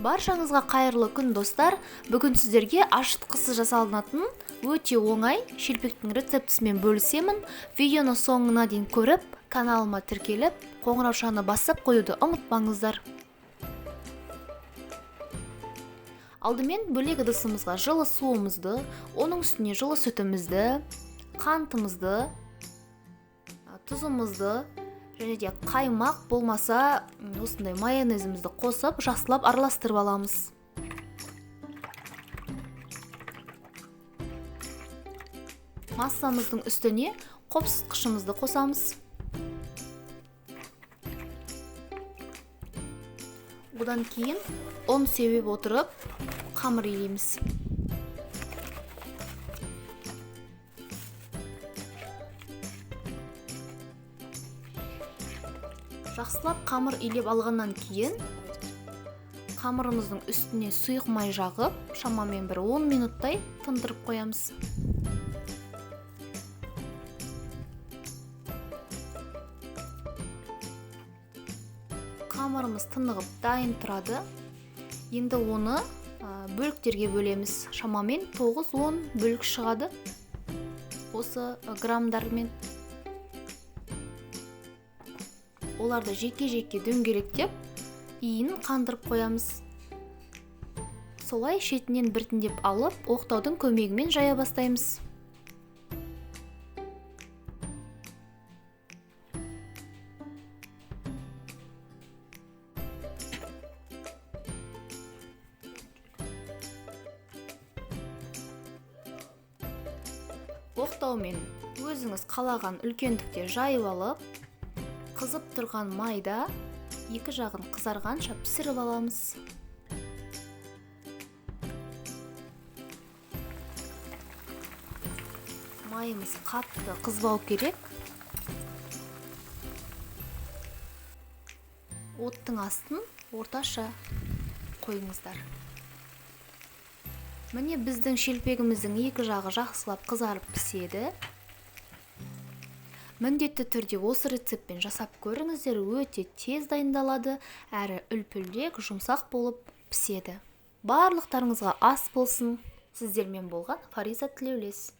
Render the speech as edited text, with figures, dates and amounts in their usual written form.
Баршаңызға қайырлы күн достар. Бүгін сіздерге ашытқысыз жасалынатын өте оңай шелпектің рецептісімен бөлісемін. Видеоны соңына дейін көріп, каналыма тіркеліп, қоңыраушаны басып қоюды ұмытпаңыздар. Алдымен бөлек ыдысымызға жылы суымызды, оның үстіне жылы сүтімізді, қантымызды, тұзымызды және де қаймақ болмаса осындай майонезімізді қосып, жақсылап араластырып аламыз. Массамыздың үстіне қопсытқышымызды қосамыз. Одан кейін ұн сеуіп отырып қамыр илейміз. Жақсылап қамыр илеп алғаннан кейін қамырымыздың үстіне сұйық май жағып, шамамен бір 10 минуттай тындырып қоямыз. Қамырымыз тынығып дайын тұрады. Енді оны бөліктерге бөлеміз. Шамамен 9-10 бөлік шығады. Осы грамдармен. Оларды жеке-жеке дөңгелектеп, иін қандырып қоямыз. Солай шетінен біртіндеп алып, оқтаудың көмегімен жая бастаймыз. Оқтаумен өзіңіз қалаған үлкендікте жайып алып, қызып тұрған майда екі жағын қызарғанша пісіріп аламыз. Майымыз қатты қызбау керек. Оттың астын орташа қойыңыздар. Міне біздің шелпегіміздің екі жағы жақсылап қызарып піседі. Міндетті түрде осы рецептпен жасап көріңіздер, өте тез дайындалады, әрі үлпілдек, жұмсақ болып піседі. Барлықтарыңызға ас болсын. Сіздермен болған Фариза Тілеулес.